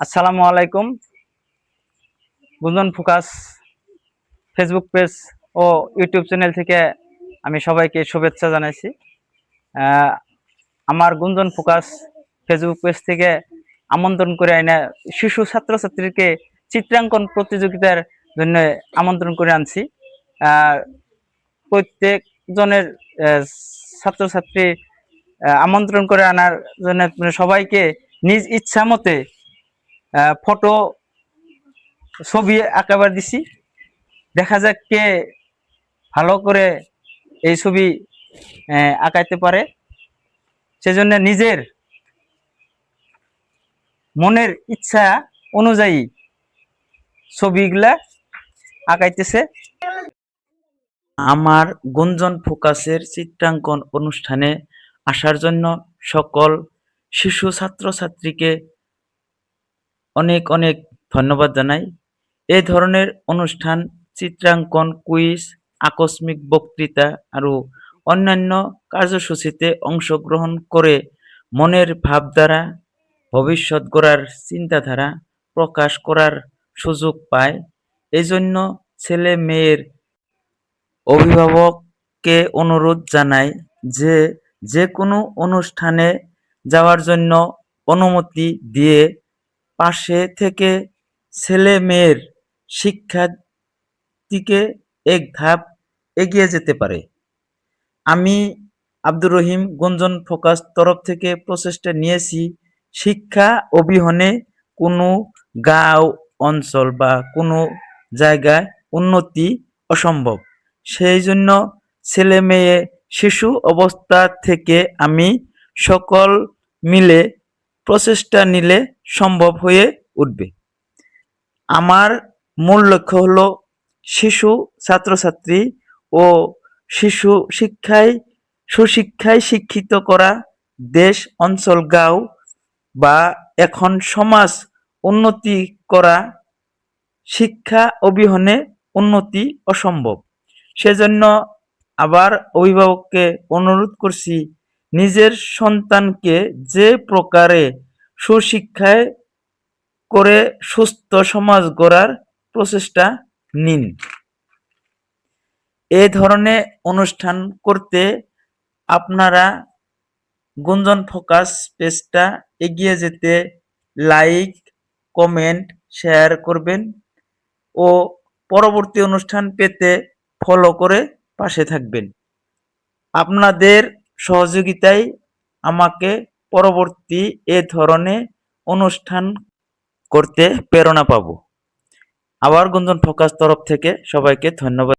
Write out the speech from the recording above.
আসসালামু আলাইকুম। গুঞ্জন ফোকাস ফেসবুক পেজ ও ইউটিউব চ্যানেল থেকে আমি সবাইকে শুভেচ্ছা জানাইছি। আমার গুঞ্জন ফোকাস ফেসবুক পেজ থেকে আমন্ত্রণ করে আইনা শিশু ছাত্রছাত্রীকে চিত্রাঙ্কন প্রতিযোগিতার জন্য আমন্ত্রণ করে আনছি। প্রত্যেক জনের ছাত্রছাত্রী আমন্ত্রণ করে আনার জন্য সবাইকে নিজ ইচ্ছা মতে ফটো ছবি আঁকাবার দিছি। দেখা যাক কে ভালো করে এই ছবি আঁকাইতে পারে। সেজন্য নিজের মনের ইচ্ছা অনুযায়ী ছবিগুলা আঁকাইতেছে। আমার গুঞ্জন ফোকাসের চিত্রাঙ্কন অনুষ্ঠানে আসার জন্য সকল শিশু ছাত্রছাত্রীকে অনেক অনেক ধন্যবাদ জানাই। এই ধরনের অনুষ্ঠান চিত্রাঙ্কন, কুইজ, আকস্মিক বক্তৃতা আরও অন্যান্য কার্যসূচিতে অংশগ্রহণ করে মনের ভাবধারা, ভবিষ্যৎ গড়ার চিন্তাধারা প্রকাশ করার সুযোগ পায়। এজন্য ছেলে মেয়ের অভিভাবককে অনুরোধ জানাই যে যে কোনো অনুষ্ঠানে যাওয়ার জন্য অনুমতি দিয়ে পাশে থেকে ছেলে মেয়ের শিক্ষার দিকে এক ধাপ এগিয়ে যেতে পারে। আমি আব্দুর রহিম গুঞ্জন ফোকাস তরফ থেকে প্রচেষ্টা নিয়েছি, শিক্ষা অবিহনে কোনো গাঁও অঞ্চল বা কোনো জায়গায় উন্নতি অসম্ভব। সেই জন্য ছেলে মেয়ে শিশু অবস্থা থেকে আমি সকল মিলে প্রচেষ্টা নিলে সম্ভব হয়ে উঠবে। আমার মূল লক্ষ্য হলো শিশু ছাত্রছাত্রী ও শিশু সুশিক্ষায় শিক্ষিত করা, দেশ অঞ্চল গাঁও বা এখন সমাজ উন্নতি করা। শিক্ষা অবিহনে উন্নতি অসম্ভব। সেজন্য আবার অভিভাবককে অনুরোধ করছি, নিজের সন্তানকে যে প্রকারে সুশিক্ষায় করে সুস্থ সমাজ গড়ার প্রচেষ্টা নিন। এ ধরনের অনুষ্ঠান করতে আপনারা গুঞ্জন ফোকাস পেজটা এগিয়ে যেতে লাইক, কমেন্ট, শেয়ার করবেন ও পরবর্তী অনুষ্ঠান পেতে ফলো করে পাশে থাকবেন। আপনাদের সহযোগিতায় আমাকে পরবর্তী এ ধরনের অনুষ্ঠান করতে প্রেরণা পাবো। আবার গুঞ্জন ফোকাস তরফ থেকে সবাইকে ধন্যবাদ।